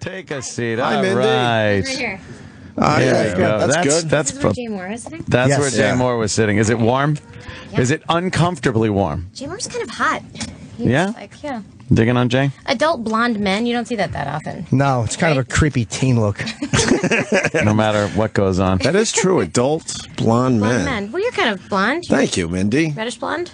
Take a seat. Hi, All Mindy. right. Right here. There you go. That's good. That's This is where Jay Moore is sitting? That's Yes. where Jay Yeah. Moore was sitting. Is it warm? Yeah. Is it uncomfortably warm? Jay Moore's kind of hot. He's Yeah? yeah. Digging on Jay? Adult blonde men, you don't see that often. No, it's kind of a creepy teen look. No matter what goes on. That is true. Adult blonde Blonde men. men. Well, you're kind of blonde. You're Thank you, Mindy. reddish blonde.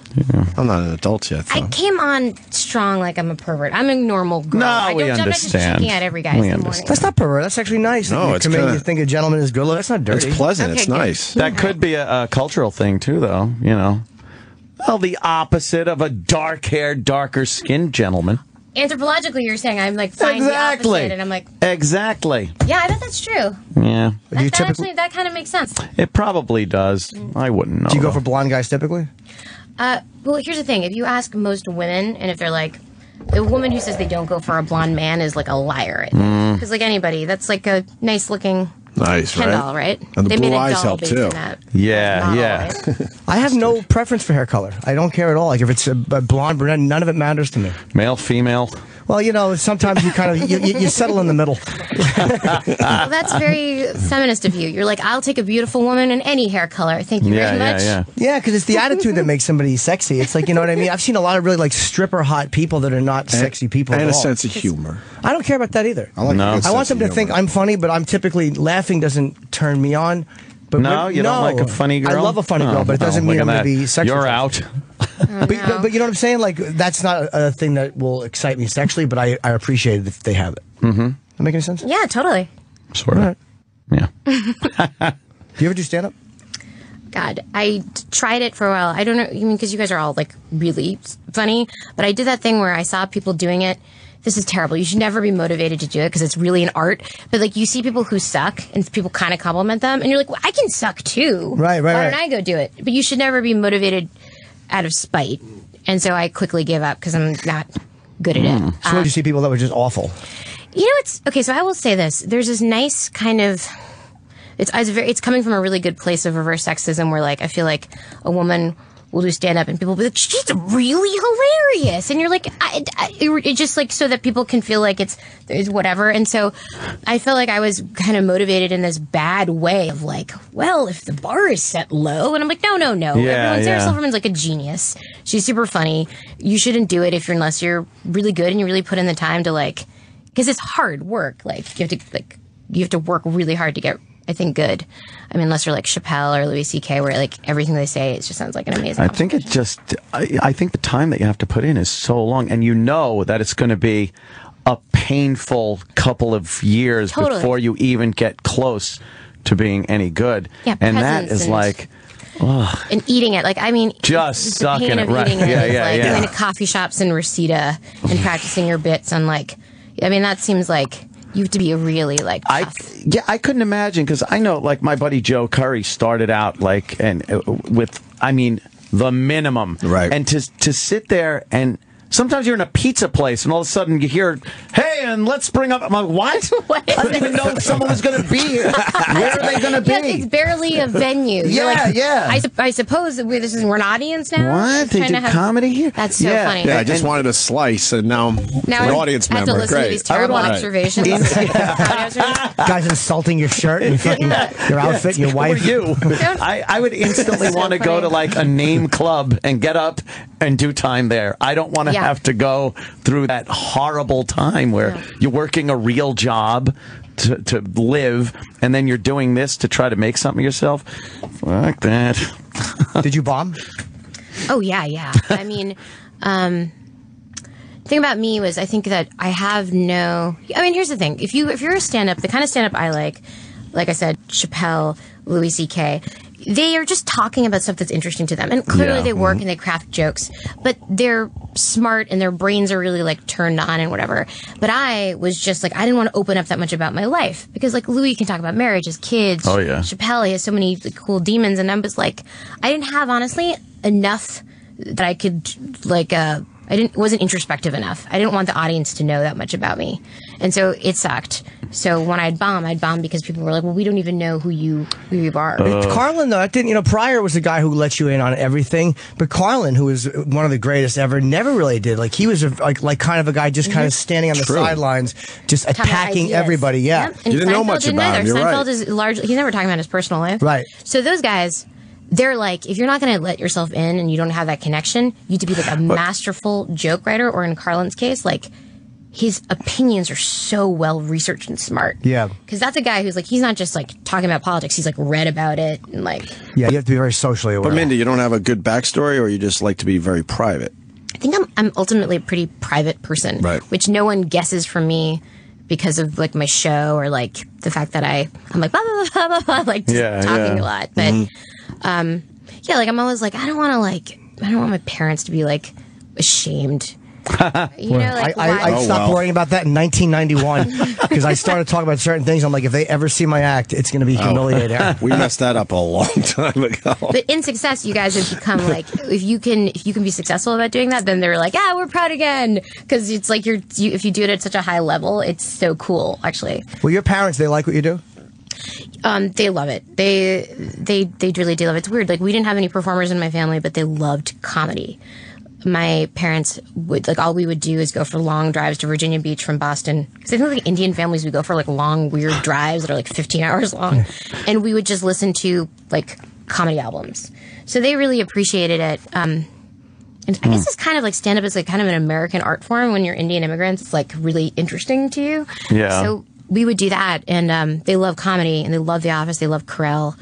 I'm not an adult yet, though. I came on strong like I'm a pervert. I'm a normal girl. No, I we don't, I'm not just understand. checking out every guy We in the morning. understand. That's not pervert. That's actually nice. No, you it's come in, kinda- you think a gentleman is good looking. That's not dirty. It's pleasant. Okay, It's good. nice. That could be a cultural thing, too, though. You know. Well, the opposite of a dark-haired, darker-skinned gentleman. Anthropologically, you're saying I'm like fine the Exactly. opposite, and I'm like, Exactly. yeah, I bet that's true. Yeah. Do you That kind of makes sense. It probably does. I wouldn't know. Do you go though. for blonde guys typically? Well, here's the thing: if you ask most women, and if they're like, a woman who says they don't go for a blonde man is like a liar. Because like anybody, that's like a nice looking Nice, Ken right? doll, right? And the They blue made a eyes doll help, based too. on that Yeah, model, yeah. right? I have no preference for hair color. I don't care at all. Like if it's a blonde, brunette, none of it matters to me. Male, female. Well, you know, sometimes you kind of you settle in the middle. Well, that's very feminist of you. You're like, I'll take a beautiful woman in any hair color. Thank you very much. Yeah. Yeah, because it's the attitude that makes somebody sexy. It's like, you know what I mean? I've seen a lot of really like stripper hot people that are not sexy people And at a all. sense of humor. I don't care about that either. I like No. a good I want sense them of to think humor. I'm funny, but I'm typically laughing doesn't turn me on. But No, you don't like a funny girl? I love a funny girl, but it doesn't mean look I'm at going to that. be sexual. You're out. But you know what I'm saying? Like, that's not a thing that will excite me sexually, but I appreciate it if they have it. Mm-hmm. That make any sense? Yeah, totally. Sort of. All right. Yeah. Do you ever do stand up? God, tried it for a while. I don't know, I mean, because you guys are all like really funny, but I did that thing where I saw people doing it. This is terrible. You should never be motivated to do it because it's really an art. But like you see people who suck and people kind of compliment them, and you're like, well, I can suck too. Right. Why don't I go do it? But you should never be motivated out of spite. And so I quickly gave up because I'm not good at it. So did you see people that were just awful? You know, it's okay. So I will say this: there's this nice kind of it's coming from a really good place of reverse sexism, where like I feel like a woman will do stand up and people will be like, she's really hilarious, and you're like, it just like so that people can feel like it's whatever. And so I felt like I was kind of motivated in this bad way of like, well, if the bar is set low, and I'm like, no, Sarah Silverman's like a genius. She's super funny. You shouldn't do it unless you're really good and you really put in the time to like. Because it's hard work. Like you have to work really hard to get, I think, good. I mean, unless you're like Chappelle or Louis C.K., where like everything they say, it just sounds like an amazing. I think I think the time that you have to put in is so long, and you know that it's going to be a painful couple of years before you even get close to being any good. Yeah, and that is like. And eating it, like I mean, just the sucking pain it, of right? eating it is like yeah. going to coffee shops in Reseda and practicing your bits on like. I mean, that seems like you have to be a really like. Tough. I couldn't imagine because I know like my buddy Joe Curry started out like with the minimum, right? And to sit there and. Sometimes you're in a pizza place and all of a sudden you hear, hey, and let's bring up. I'm like, what? I didn't even know someone was going to be here. Where are they going to be? Yeah, it's barely a venue. Yeah. I suppose that we're an audience now. What? They do comedy here? That's so funny. Yeah, I just wanted a slice, and now I'm an audience I have to member. listen to these terrible observations. Guys insulting your shirt and fucking your outfit, and your wife. Who are you? I would instantly want to go to like a name club and get up and do time there. I don't want to have to go through that horrible time where you're working a real job to live, and then you're doing this to try to make something of yourself. Fuck that. Did you bomb? Oh, yeah. I mean, the thing about me was I think that I have no... I mean, here's the thing. If you're a stand-up, the kind of stand-up I like I said, Chappelle, Louis C.K., they are just talking about stuff that's interesting to them. And clearly they work and they craft jokes, but they're smart and their brains are really like turned on and whatever. But I was just like, I didn't want to open up that much about my life because like Louis can talk about marriage, his kids. Oh, yeah. Chappelle, he has so many like, cool demons. And I was like, I didn't have honestly enough that I could like, wasn't introspective enough. I didn't want the audience to know that much about me. And so it sucked. So when I'd bomb because people were like, well, we don't even know who you are. Carlin, though, that didn't, Pryor was the guy who let you in on everything, but Carlin, who was one of the greatest ever, never really did. Like, he was like kind of a guy just kind of standing on the sidelines, just attacking everybody. Yeah. And you didn't know much about him. You're Seinfeld right. is largely, he's never talking about his personal life. Right. So those guys, they're like, if you're not going to let yourself in and you don't have that connection, you have to be like a masterful joke writer, or in Carlin's case, like, his opinions are so well researched and smart. Yeah. Because that's a guy who's like, he's not just like talking about politics, he's like read about it and like. Yeah, you have to be very socially aware. But Mindy, you don't have a good backstory, or you just like to be very private? I think I'm ultimately a pretty private person. Right. Which no one guesses from me because of like my show or like the fact that I'm like, blah, blah, blah, blah, blah, like just talking a lot. But yeah, like I'm always like, I don't want my parents to be like ashamed. You know, like I stopped worrying about that in 1991 because I started talking about certain things. I'm like, if they ever see my act, it's going to be humiliating. We messed that up a long time ago. But in success, you guys have become like, if you can be successful about doing that, then they're like, we're proud again, because it's like if you do it at such a high level, it's so cool. Actually, well, your parents, they like what you do. They love it. They really do love it. It's weird. Like, we didn't have any performers in my family, but they loved comedy. My parents would, like, all we would do is go for long drives to Virginia Beach from Boston. Because I think, like, Indian families would go for, like, long, weird drives that are, like, 15 hours long. And we would just listen to, like, comedy albums. So they really appreciated it. And I guess it's kind of like stand-up is, like, kind of an American art form. When you're Indian immigrants, it's, like, really interesting to you. Yeah. So we would do that. And they love comedy, and they love The Office. They love Carell.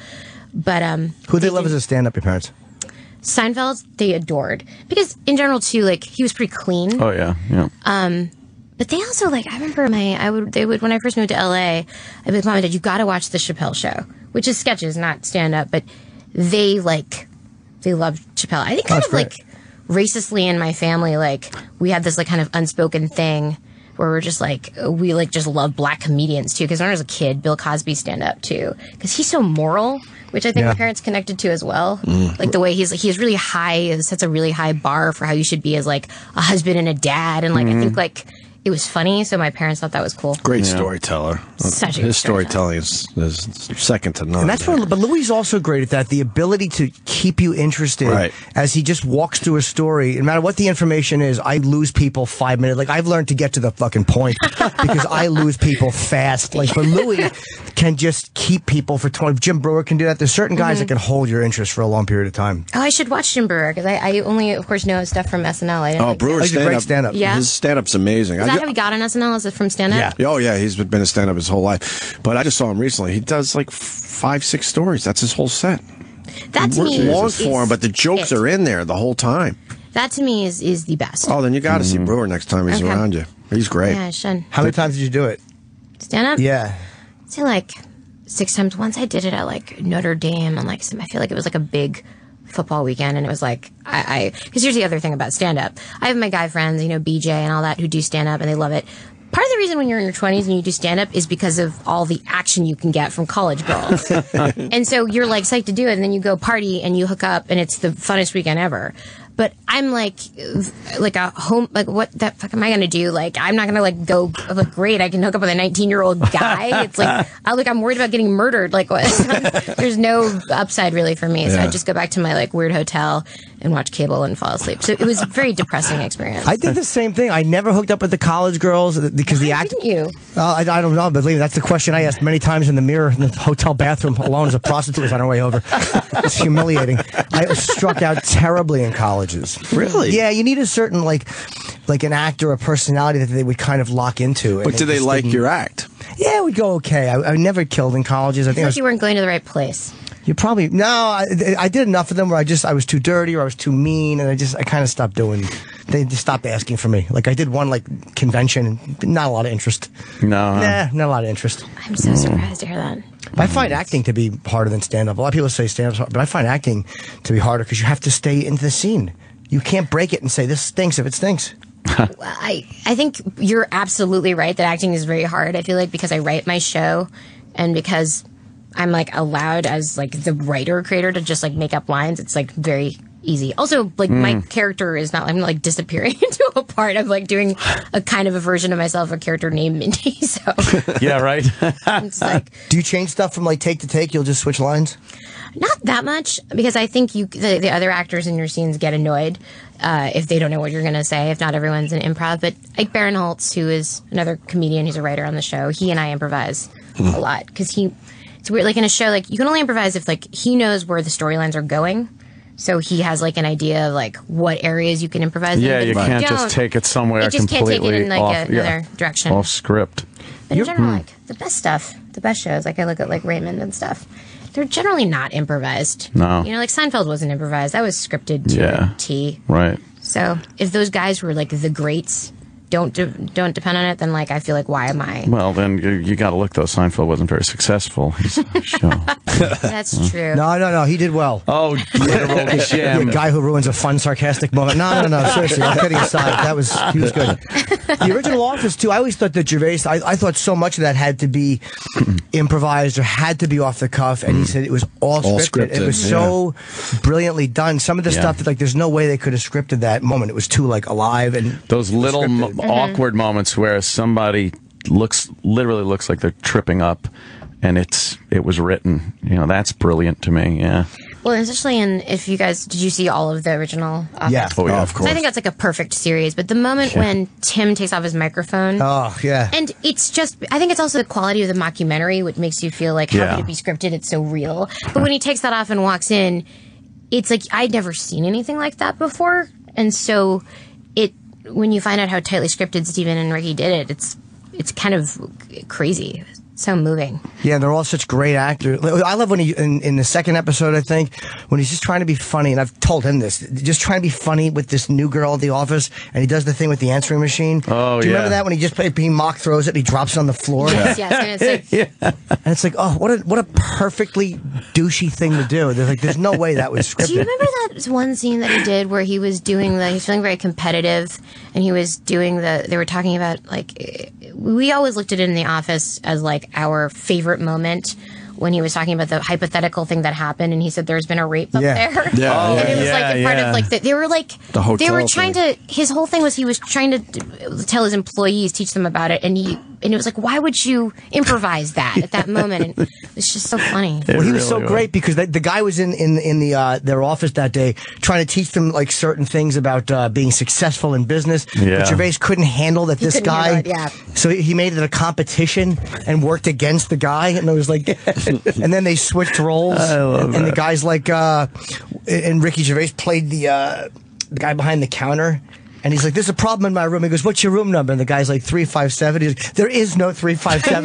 But who they love as a stand-up, your parents? Seinfeld, they adored. Because in general, too, like, he was pretty clean. Oh, yeah, yeah. But they also, like, I remember when I first moved to LA, I'd be like, Mom and Dad, you gotta watch The Chappelle Show, which is sketches, not stand-up, but they loved Chappelle. I think kind of, like, racistly in my family, like, we had this, like, kind of unspoken thing where we're just, like, we, like, just love black comedians, too. Because when I was a kid, Bill Cosby stand-up, too. Because he's so moral, which I think my parents connected to as well. Like, the way he's really high, sets a really high bar for how you should be as, like, a husband and a dad. And, like, I think, like, it was funny, so my parents thought that was cool. Great storyteller. Such a His storytelling is second to none. And that's what, but Louis is also great at that, the ability to keep you interested as he just walks through a story. No matter what the information is, I lose people 5 minutes. Like, I've learned to get to the fucking point because I lose people fast. Like, but Louis can just keep people for 20. Jim Breuer can do that. There's certain guys that can hold your interest for a long period of time. Oh, I should watch Jim Breuer, because I only, of course, know his stuff from SNL. Brewer's great stand-up. Yeah. His stand-up's amazing. Is that how he got on SNL? Is it from stand-up? Yeah. Oh, yeah. He's been a stand-up his whole life. But I just saw him recently. He does like 5-6 stories. That's his whole set. That to me long form, but the jokes are in there the whole time. That to me is the best. Oh, then you got to see Brewer next time he's around you. He's great. Yeah, I should. How many times did you do it? Stand-up? Yeah. I'd say like 6 times. Once I did it at like Notre Dame, and like I feel like it was like a big football weekend, and it was like because here's the other thing about stand-up. I have my guy friends, BJ and all that, who do stand-up, and they love it. Part of the reason when you're in your 20s and you do stand-up is because of all the action you can get from college girls. And so you're like psyched to do it, and then you go party and you hook up, and it's the funnest weekend ever. But I'm like a home, like, what the fuck am I going to do? Like, I'm not going to like go, like, great, I can hook up with a 19-year-old guy. It's like, I'm worried about getting murdered. Like, what? There's no upside really for me. So I just go back to my like weird hotel and watch cable and fall asleep. So it was a very depressing experience. I did the same thing. I never hooked up with the college girls because the act. Didn't you? I don't know, but that's the question I asked many times in the mirror in the hotel bathroom alone as a prostitute was on her way over. It's humiliating. I struck out terribly in colleges. Really? Yeah, you need a certain like an act or a personality that they would kind of lock into. But did they like your act? Yeah, it would go okay. I never killed in colleges. I think you weren't going to the right place. You probably I did enough of them where I was too dirty or I was too mean, and I kind of stopped doing. They just stopped asking for me. Like, I did one like convention, and not a lot of interest. Not a lot of interest. I'm so surprised to hear that. I find acting to be harder than stand-up. A lot of people say stand-up's hard, but I find acting to be harder because you have to stay into the scene. You can't break it and say, this stinks if it stinks. Well, I think you're absolutely right that acting is very hard. I feel like because I write my show and because I'm like allowed as like the writer creator to just like make up lines, it's like very easy. Also, like, my character is not, I'm like disappearing into a part of like doing a kind of a version of myself, a character named Mindy. So yeah, right. it's like, do you change stuff from like take to take? You'll just switch lines? not that much, because I think the other actors in your scenes get annoyed if they don't know what you're going to say, if not everyone's an improv. But like Baron Holtz, who is another comedian who's a writer on the show, he and I improvise a lot, because it's weird, like in a show, like you can only improvise if like he knows where the storylines are going. So he has like an idea of like what areas you can improvise in. Yeah, you can't just take it somewhere completely. You just can't take it in like off, another direction. Off script. But in general, like the best stuff, the best shows, like I look at like Raymond and stuff, they're generally not improvised. No. You know, like Seinfeld wasn't improvised. That was scripted to a T. Right. So if those guys were like the greats, don't depend on it, then like I feel like, why am I? Well, then you got to look, though. Seinfeld wasn't very successful. His show. That's true. No. He did well. Oh, literal sham. The guy who ruins a fun, sarcastic moment. No. Seriously, I'm kidding aside. He was good. The original Office, too, I always thought that Gervais, I thought so much of that had to be improvised or had to be off the cuff, and he said it was all scripted. It was so brilliantly done. Some of the stuff that, like, there's no way they could have scripted that moment. It was too, like, alive and those little awkward moments where somebody literally looks like they're tripping up, and it was written. You know, that's brilliant to me. Yeah. Well, especially did you see all of the original Office? Yeah. Oh, yeah, of course. I think that's like a perfect series. But the moment when Tim takes off his microphone. Oh, yeah. And it's just, I think it's also the quality of the mockumentary, which makes you feel like, how could it be scripted? It's so real. But when he takes that off and walks in, it's like, I'd never seen anything like that before. And so when you find out how tightly scripted Steven and Ricky did it, it's kind of crazy. So moving. Yeah, they're all such great actors. I love when he, in the second episode, I think, when he's just trying to be funny, and I've told him this, just trying to be funny with this new girl at the office, and he does the thing with the answering machine. Oh, Do you remember that when he mock throws it and he drops it on the floor? Yes. And it's like, and it's like, oh, what a perfectly douchey thing to do. There's no way that was scripted. do you remember that one scene that he did where he was doing he was feeling very competitive, and he was doing they were talking about, like, we always looked at it in the Office as like our favorite moment, when he was talking about the hypothetical thing that happened, and he said there's been a rape up there. Yeah. And it was like a part of like they were like the hotel they were trying thing. to, his whole thing was he was trying to tell his employees, teach them about it, and it was like, why would you improvise that at that moment? And it's just so funny. Well, he was so great because the guy was in their office that day trying to teach them like certain things about being successful in business. Yeah. But Gervais couldn't handle that this guy. So he made it a competition and worked against the guy, and it was like, and then they switched roles. And the guy's like, and Ricky Gervais played the guy behind the counter. And he's like, there's a problem in my room. He goes, what's your room number? And the guy's like, 357. He's like, there is no 357.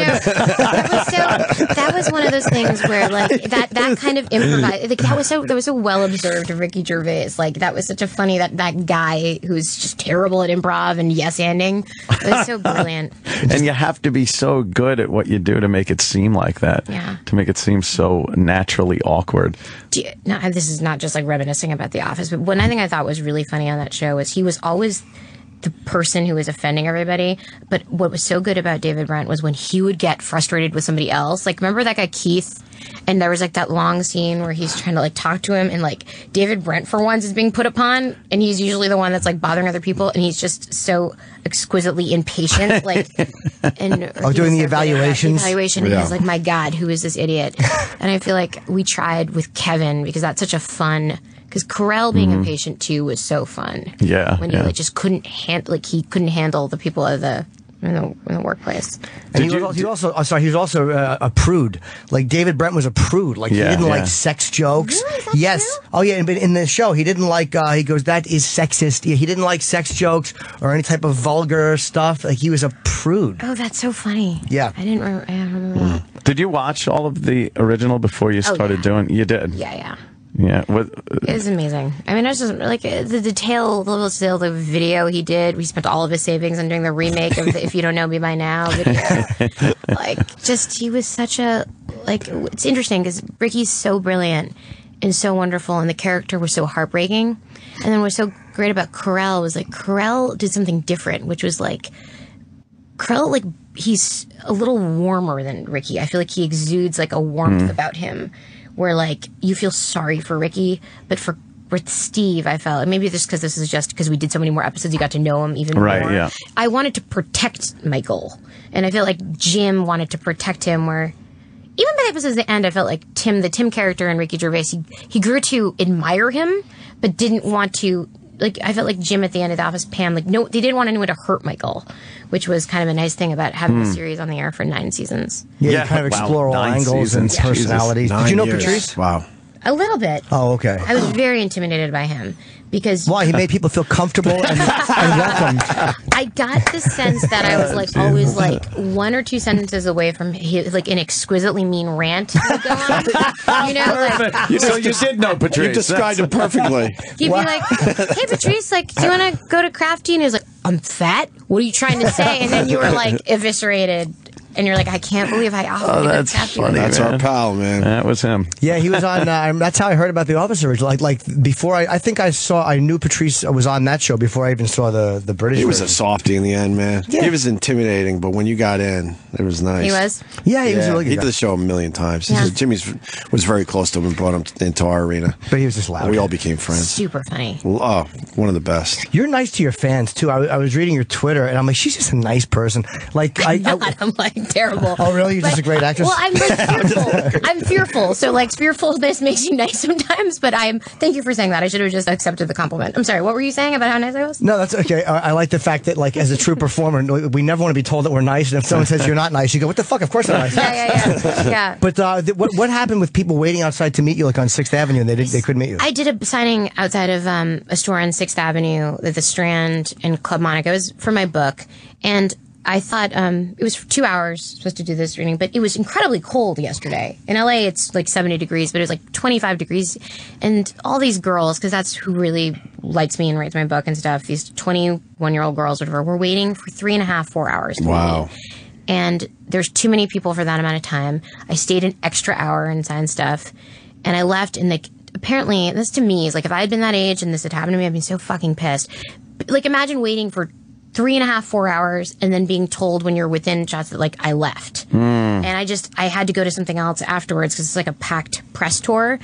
That was one of those things where, like, that kind of improvised, like, that was so well observed of Ricky Gervais. Like, that was such a funny, that guy who's just terrible at improv and yes-anding. It was so brilliant. And you have to be so good at what you do to make it seem like that. Yeah. To make it seem so naturally awkward. This is not just like reminiscing about The Office, but one thing I thought was really funny on that show was he was always the person who was offending everybody. But what was so good about David Brent was when he would get frustrated with somebody else. Like, remember that guy Keith? And there was like that long scene where he's trying to like talk to him, and like David Brent for once is being put upon, and he's usually the one that's like bothering other people, and he's just so exquisitely impatient, like, and doing the evaluations. And he's like, my God, who is this idiot? And I feel like we tried with Kevin, because that's such a fun. Because Carell being impatient too was so fun. Yeah, when he like just couldn't handle the people in the workplace. And he was also a prude. Like, David Brent was a prude. Like, he didn't like sex jokes. Really? Is that yes. true? Oh yeah. But in the show, he didn't like. He goes, that is sexist. Yeah, he didn't like sex jokes or any type of vulgar stuff. Like, he was a prude. Oh, that's so funny. Yeah. I didn't remember that. Did you watch all of the original before you started doing? You did. Yeah. Yeah. It was amazing. I mean, I was just like the level of detail, the video he did. We spent all of his savings on doing the remake of the If You Don't Know Me By Now video. He was such a, it's interesting because Ricky's so brilliant and so wonderful, and the character was so heartbreaking. And then what's so great about Carell was like Carell did something different, which was like Carell, like, he's a little warmer than Ricky. I feel like he exudes like a warmth about him, where like you feel sorry for Ricky, but for with Steve, I felt, maybe just because this is just because we did so many more episodes, you got to know him even more. Right, yeah. I wanted to protect Michael. And I feel like Jim wanted to protect him, where even by the episodes at the end, I felt like the Tim character and Ricky Gervais, he grew to admire him, but didn't want to, like, I felt like Jim at the end of The Office, Pam, like, no, they didn't want anyone to hurt Michael, which was kind of a nice thing about having the series on the air for 9 seasons. Yeah, you kind of explore all angles and personalities. Did you know Patrice? Wow. A little bit. Oh, okay. I was very intimidated by him because... Why? He made people feel comfortable and welcomed. I got the sense that I was like always like 1 or 2 sentences away from like an exquisitely mean rant would go on. You know, like... So you did know Patrice. You described it perfectly. He'd be like, hey, Patrice, like, do you want to go to Crafty? And he was like, I'm fat? What are you trying to say? And then you were like eviscerated. And you're like, I can't believe I offered to that's funny. That's man. our pal, man. That was him. Yeah, he was on. That's how I heard about The Office originally. Like before, I think I knew Patrice was on that show before I even saw the British. He was version. a softie in the end, man. Yeah. He was intimidating, but when you got in, it was nice. He was? Yeah, he was a really good He guy. did the show a million times. Yeah. Jimmy was very close to him and brought him into our arena. But he was just loud. And we all became friends. Super funny. Oh, one of the best. You're nice to your fans too. I was reading your Twitter and I'm like, she's just a nice person. Like I'm like terrible. Oh, really? You're just a great actress? Well, I'm like fearful. I'm fearful. So like fearfulness makes you nice sometimes, but thank you for saying that. I should have just accepted the compliment. I'm sorry, what were you saying about how nice I was? No, that's okay. I like the fact that, like, as a true performer, we never want to be told that we're nice. And if someone says you're not nice, you go, what the fuck? Of course I'm nice. Yeah. But what happened with people waiting outside to meet you, like on 6th Avenue, and they couldn't meet you? I did a signing outside of a store on 6th Avenue at the Strand and Club Monaco. It was for my book. And I thought it was for 2 hours, supposed to do this reading, but it was incredibly cold yesterday. In LA, it's like 70 degrees, but it was like 25 degrees. And all these girls, because that's who really likes me and writes my book and stuff, these 21-year-old girls, whatever, were waiting for 3.5, 4 hours. Wow. And there's too many people for that amount of time. I stayed an extra hour and signed stuff. And I left, and like, apparently, this to me is like, if I had been that age and this had happened to me, I'd be so fucking pissed. Like, imagine waiting for 3.5, 4 hours and then being told when you're within shots that, like, I left. And I had to go to something else afterwards because it's like a packed press tour.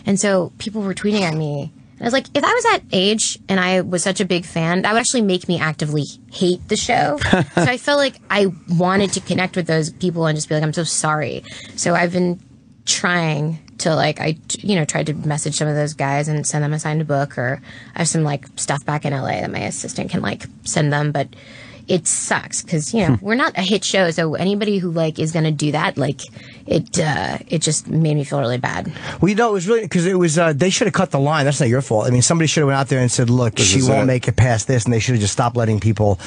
And so people were tweeting at me. And I was like, if I was that age and I was such a big fan, that would actually make me actively hate the show. So I felt like I wanted to connect with those people and just be like, I'm so sorry. So I've been trying to, like, I tried to message some of those guys and send them a signed book, or I have some like stuff back in LA that my assistant can like send them, but it sucks because we're not a hit show, so anybody who like is going to do that, like, it just made me feel really bad. Well, it was really because it was they should have cut the line. That's not your fault. I mean, somebody should have went out there and said, "Look, she won't make it past this," and they should have just stopped letting people.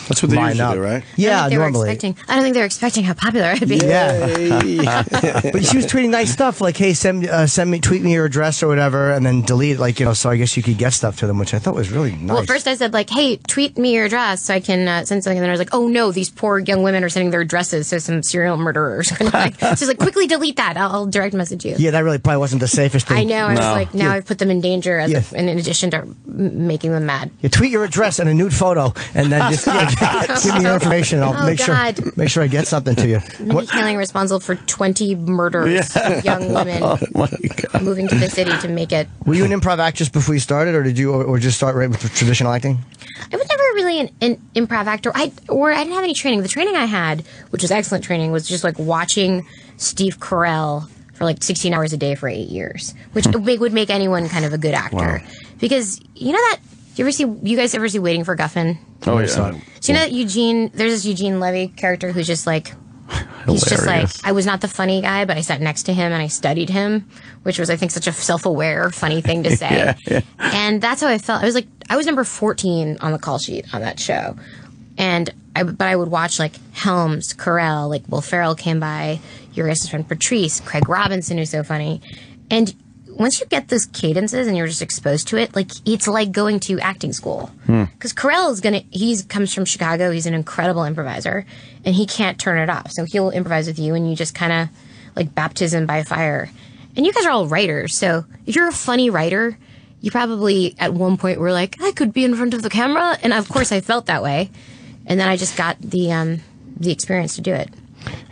That's what they line usually up. do, right? Yeah, I don't normally. think they were expecting how popular I'd be. Yeah, but she was tweeting nice stuff like, "Hey, tweet me your address or whatever," and then delete it, so I guess you could get stuff to them, which I thought was really nice. Well, first I said like, "Hey, tweet me your address so I can send something," and then I was like, "Oh no, these poor young women are sending their addresses, so some serial murderers." Like, she's like, "Quickly delete that. I'll direct message you." Yeah, that really probably wasn't the safest thing. I know. I was like, now I've put them in danger, in addition to making them mad. You tweet your address and a nude photo, and then just give me your information, and I'll make sure I get something to you. Mindy Kaling responsible for 20 murders of young women moving to the city to make it. Were you an improv actress before you started, or did you, or just start right with traditional acting? I was never really an improv actor. I didn't have any training. The training I had, which was excellent training, was just like watching Steve Carell for like 16 hours a day for 8 years, which would make anyone kind of a good actor. Wow. Because you know that, you guys ever see Waiting for Guffin? Oh, yeah. So you know that there's this Eugene Levy character who's just like, he's just like, I was not the funny guy, but I sat next to him and I studied him, which was, I think, such a self-aware, funny thing to say. Yeah. And that's how I felt. I was number 14 on the call sheet on that show. But I would watch like Helms, Carell, like Will Ferrell came by, your guys' friend Patrice, Craig Robinson, who's so funny. And once you get those cadences and you're just exposed to it, like, it's like going to acting school. Because Carell he comes from Chicago, he's an incredible improviser, and he can't turn it off. So he'll improvise with you and you just kind of like baptism by fire. And you guys are all writers, so if you're a funny writer, you probably at one point were like, I could be in front of the camera. And of course I felt that way. And then I just got the experience to do it.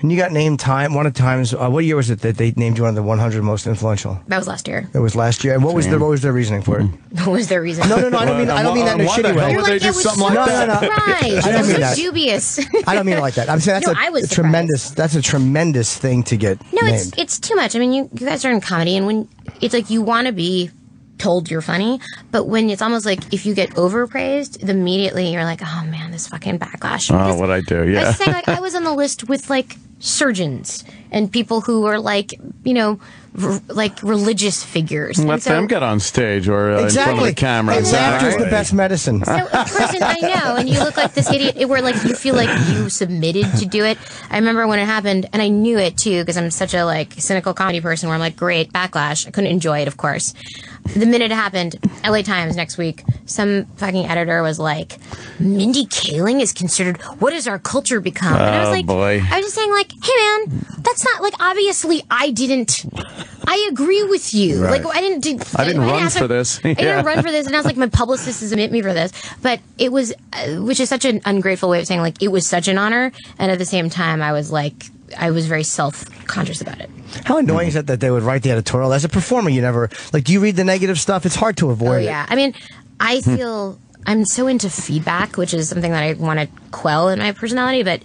And you got named one of the times. What year was it that they named you one of the 100 most influential? That was last year. It was last year. And what was their reasoning for it? What was their reason? No. I don't mean that in a shitty way. You're like, do something like that? No. I don't mean that. Dubious. I don't mean it like that. I'm saying that's a tremendous. That's a tremendous thing to get. No, named. it's too much. I mean, you guys are in comedy, and when it's like you want to be told you're funny, but when it's almost like if you get overpraised, immediately you're like, oh man, this fucking backlash. Oh, what I do, yeah. I was saying, like, I was on the list with like surgeons and people who are like, like religious figures. Let them get on stage or in front of the camera. And laughter's the best medicine. So a person I know, and you look like this idiot, where like you feel like you submitted to do it. I remember when it happened, and I knew it too, because I'm such a like cynical comedy person where I'm like, great, backlash. I couldn't enjoy it, of course. The minute it happened, LA Times next week, some fucking editor was like, Mindy Kaling is considered, what has our culture become? And I was like, boy. I was just saying like, hey man, that's not like, obviously I agree with you. Right. Like I didn't run for this. I didn't run for this, and I was like, my publicist has admit me for this. But it was, which is such an ungrateful way of saying like, it was such an honor, and at the same time, I was very self-conscious about it. How annoying is that they would write the editorial? As a performer, you never, like, do you read the negative stuff? It's hard to avoid it. Yeah. I mean, I feel I'm so into feedback, which is something that I want to quell in my personality. But,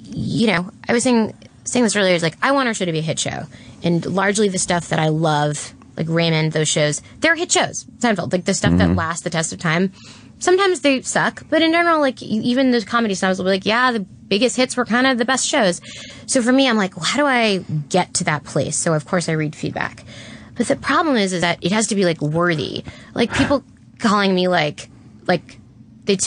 I was saying this earlier, is like, I want our show to be a hit show. And largely the stuff that I love, like Raymond, those shows, they're hit shows. Seinfeld, like the stuff that lasts the test of time. Sometimes they suck, but in general, like, even the comedy stars will be like, yeah, the biggest hits were kind of the best shows. So for me, I'm like, well, how do I get to that place? So of course I read feedback. But the problem is that it has to be like worthy. Like people calling me they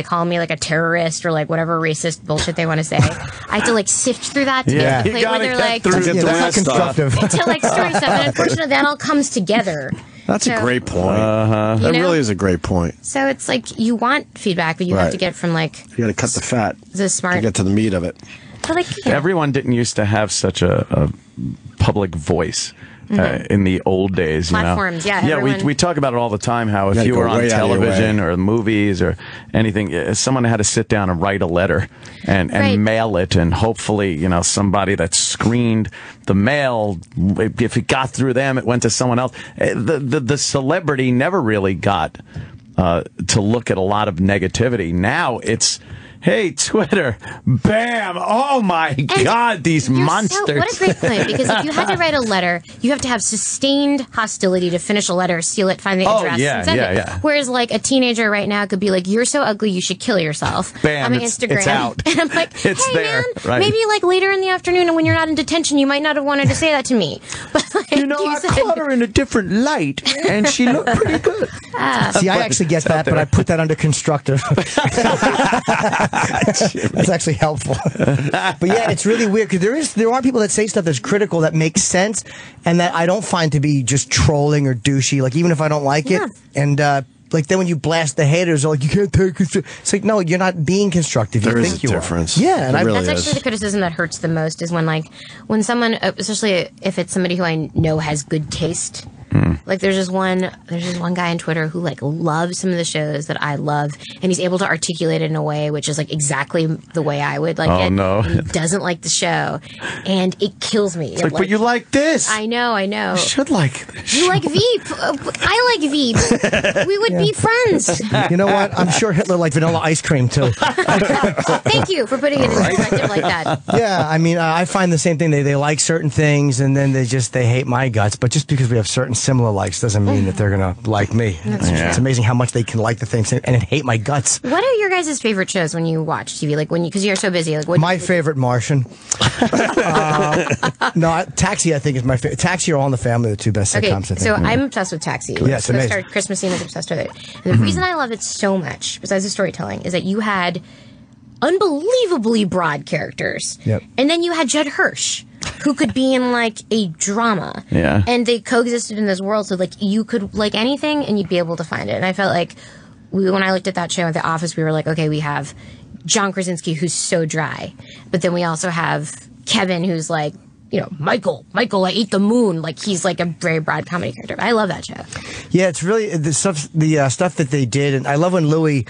call me like a terrorist or like whatever racist bullshit they want to say. I have to like sift through that to get to the point where they're like, that's constructive. to like story stuff. And unfortunately, that all comes together. That's a great point. That really is a great point. So it's like you want feedback, but you have to get from like you got to cut the fat to get to the meat of it. But like everyone didn't used to have such a public voice. In the old days, platforms, we talk about it all the time. How if you were on television or movies or anything, someone had to sit down and write a letter and mail it, and hopefully, somebody that screened the mail, if it got through them, it went to someone else. The celebrity never really got to look at a lot of negativity. Now it's, hey, Twitter, bam, oh my God, these monsters. What a great point, because if you had to write a letter, you have to have sustained hostility to finish a letter, seal it, find the address, and send it. Whereas like a teenager right now could be like, you're so ugly, you should kill yourself. Bam, on Instagram. It's out. And I'm like, hey there, man, right. maybe like later in the afternoon and when you're not in detention, you might not have wanted to say that to me. But like, I caught her in a different light, and she looked pretty good. See, I actually get that, but I put that under constructive. That's actually helpful. But yeah, it's really weird because there are people that say stuff that's critical that makes sense and that I don't find to be just trolling or douchey, like even if I don't like it. And like then when you blast the haters, they're like, you can't take it. It's like, no, you're not being constructive. There you is think a you difference. Are. Yeah, and that's actually the criticism that hurts the most is when someone, especially if it's somebody who I know has good taste. Like there's just one guy on Twitter who like loves some of the shows that I love, and he's able to articulate it in a way which is like exactly the way I would like it. No. And he doesn't like the show, and it kills me. It's like, but you like this. I know. You should like this. You like Veep. I like Veep. We would be friends. You know what? I'm sure Hitler liked vanilla ice cream too. Thank you for putting it in perspective like that. Yeah, I mean, I find the same thing. They like certain things, and then they hate my guts. But just because we have certain similar likes doesn't mean that they're gonna like me. It's amazing how much they can like the things and hate my guts. What are your guys' favorite shows when you watch TV? Like because you're so busy. Like my favorite, Martian. No, Taxi. I think is my favorite. Taxi or All in the Family, the two best sitcoms. I think. So I'm obsessed with Taxi. Yes, amazing. Christmas scene is obsessed with it. And the reason I love it so much, besides the storytelling, is that you had unbelievably broad characters, and then you had Judd Hirsch, who could be in like a drama, and they coexisted in this world, so like you could like anything and you'd be able to find it. And I felt like when I looked at that show at The Office, we were like, okay, we have John Krasinski, who's so dry, but then we also have Kevin, who's like Michael, I ate the moon. Like, he's like a very broad comedy character. I love that show. Yeah, it's really the stuff that they did. And I love when Louis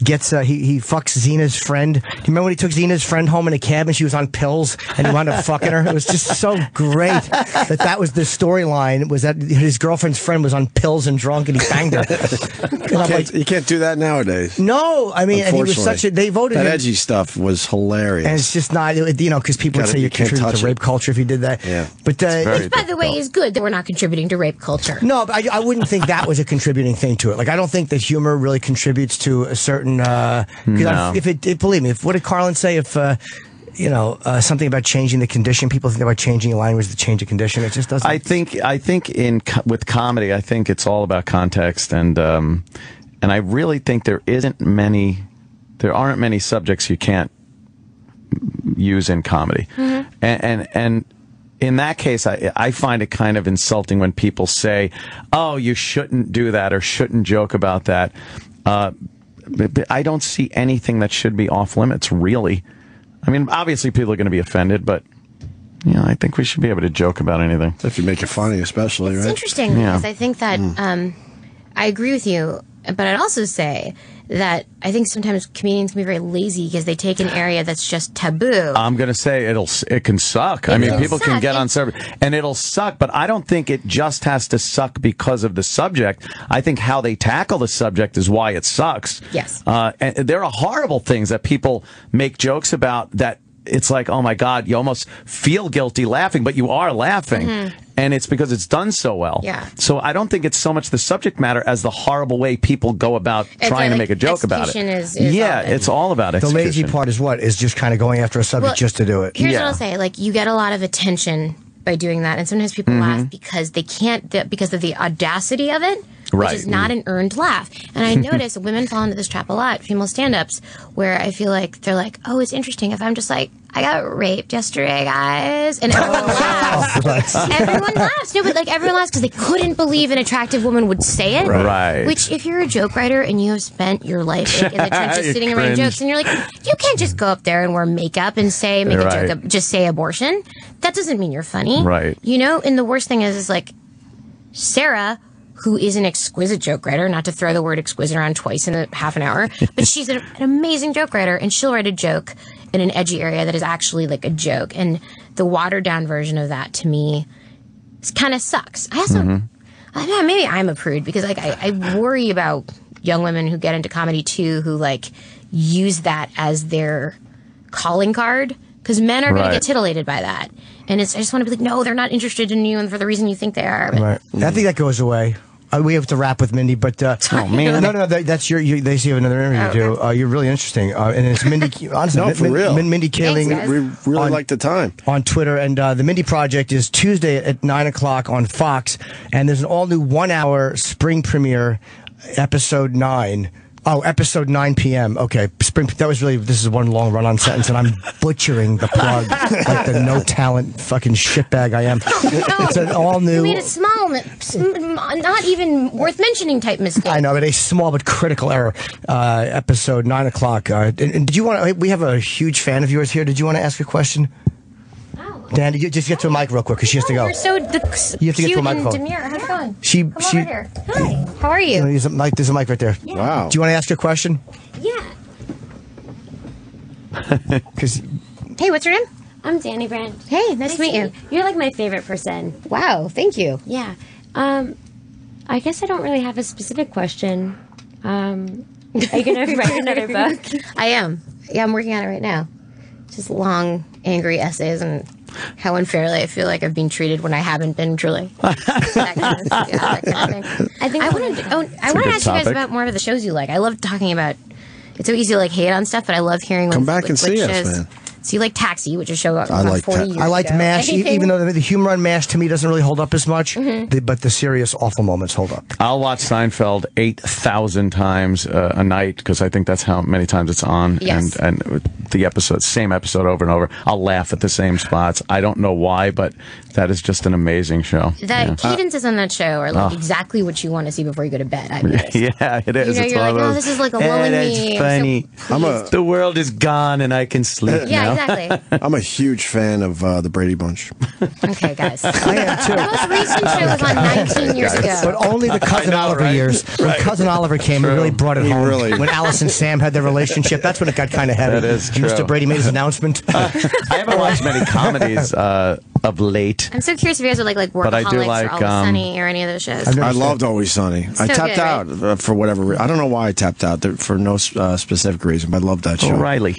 gets, he fucks Xena's friend. Do you remember when he took Xena's friend home in a cab and she was on pills and he wound up fucking her? It was just so great that was the storyline, was that his girlfriend's friend was on pills and drunk and he banged her. You can't do that nowadays. No, I mean, and he was they voted that him. Edgy stuff was hilarious. And it's just not, because people would say you contribute to rape culture if you did that. Yeah. But which, by the way, is good that we're not contributing to rape culture. No, but I wouldn't think that was a contributing thing to it. Like, I don't think that humor really contributes to a certain. No. Believe me, what did Carlin say? If something about changing the condition, people think about changing a language to change a condition. It just doesn't. I think with comedy, I think it's all about context, and I really think there aren't many subjects you can't use in comedy. Mm-hmm. And in that case, I find it kind of insulting when people say, oh, you shouldn't do that or shouldn't joke about that. I don't see anything that should be off limits, really. I mean, obviously people are going to be offended, but I think we should be able to joke about anything. If you make it funny, especially, it's right? Interesting, because I think that I agree with you, but I'd also say that I think sometimes comedians can be very lazy because they take an area that's just taboo. I'm going to say it can suck. I mean, people can get on server and it'll suck, but I don't think it just has to suck because of the subject. I think how they tackle the subject is why it sucks. Yes. And there are horrible things that people make jokes about that it's like, oh my God, you almost feel guilty laughing, but you are laughing. Mm-hmm. And it's because it's done so well. Yeah. So I don't think it's so much the subject matter as the horrible way people go about trying to make a joke about it. It's all about execution. The lazy part is just kind of going after a subject just to do it. Here's what I'll say. Like, you get a lot of attention by doing that. And sometimes people laugh because they can't, because of the audacity of it. Which is not an earned laugh. And I notice women fall into this trap a lot, female stand-ups, where I feel like they're like, oh, it's interesting if I'm just like, I got raped yesterday, guys. And everyone laughs. Everyone laughs. No, but like everyone laughs because they couldn't believe an attractive woman would say it. Right. Which, if you're a joke writer and you have spent your life like, in the trenches sitting and writing jokes, and you're like, you can't just go up there and wear makeup and make a joke, just say abortion. That doesn't mean you're funny. Right. And the worst thing is like, Sarah, who is an exquisite joke writer, not to throw the word exquisite around twice in a half an hour, but she's an amazing joke writer, and she'll write a joke in an edgy area that is actually like a joke. And the watered down version of that, to me, kind of sucks. I also, maybe I'm a prude, because like I worry about young women who get into comedy too, who like use that as their calling card, because men are going to get titillated by that. And I just want to be like, no, they're not interested in you, and for the reason you think they are. But. Right. I think that goes away. We have to wrap with Mindy, but oh man, no, that's they see another interview you do. You're really interesting, and it's Mindy. Honestly, for real. Mindy Kaling. We really like the time on Twitter, and the Mindy Project is Tuesday at 9:00 on Fox, and there's an all new 1 hour spring premiere, episode 9. Oh, episode 9 p.m. Okay, this is one long run-on sentence, and I'm butchering the plug like the no-talent fucking shitbag I am. It's an all-new... You made a small, not even worth mentioning type mistake. I know, but a small but critical error. Episode 9:00. And did you want? We have a huge fan of yours here. Did you want to ask a question? Dan, you just get to a mic real quick because she has to go. You're so you have to get to a microphone. Demure. How's it going? Come over here. Hi. How are you? There's a mic right there. Yeah. Wow. Do you want to ask her a question? Yeah. Hey, what's your name? I'm Danny Brand. Hey, nice to meet you. You're like my favorite person. Wow, thank you. Yeah. I guess I don't really have a specific question. Are you going to write another book? I am. Yeah, I'm working on it right now. Just long, angry essays and how unfairly I feel like I've been treated when I haven't been, truly. That kind of thing. I want to ask you guys about more of the shows you like. I love talking about. It's so easy to like hate on stuff, but I love hearing. Come back and see us, man. So you like Taxi, which is a show about 40 years I liked ago. MASH, even though the humor on MASH to me doesn't really hold up as much, but the serious awful moments hold up. I'll watch Seinfeld 8,000 times a night because I think that's how many times it's on. Yes. And the same episode over and over. I'll laugh at the same spots. I don't know why, but that is just an amazing show. The cadences on that show are like exactly what you want to see before you go to bed. Yeah, it is. You're like, oh, this is like a lulling me. That's funny. So the world is gone and I can sleep now. Exactly. I'm a huge fan of the Brady Bunch. Okay, guys. I am too. The most recent show was on 19 years ago. But only the Cousin Oliver years. When Cousin Oliver came, he really brought it home. When Alice and Sam had their relationship, that's when it got kind of heavy. That is true. Mr. Brady made his announcement. I haven't watched many comedies of late. I'm so curious if you guys would like But I do Workaholics like, or Always Sunny or any of those shows. I loved Always Sunny. I tapped out for whatever reason. I don't know why I tapped out for no specific reason, but I loved that show. O'Reilly.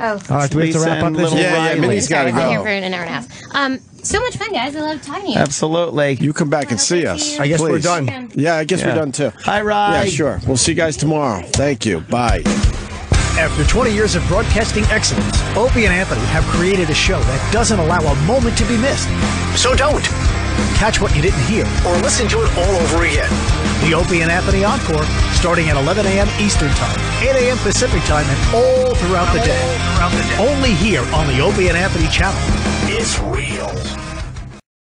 Oh. All right, do we have to wrap up this? Yeah, Mindy's got to go. I'm here for an hour and a half. So much fun, guys. I love talking to you. Absolutely. You come back and see us. I guess we're please. done. Yeah, I guess we're done too. Hi, Rye. Yeah, sure. We'll see you guys tomorrow. Thank you. Bye. After 20 years of broadcasting excellence, Opie and Anthony have created a show that doesn't allow a moment to be missed. So don't. Catch what you didn't hear or listen to it all over again. The Opie and Anthony Encore, starting at 11 a.m. Eastern Time, 8 a.m. Pacific Time, and all throughout the day. Only here on the Opie and Anthony channel. It's real.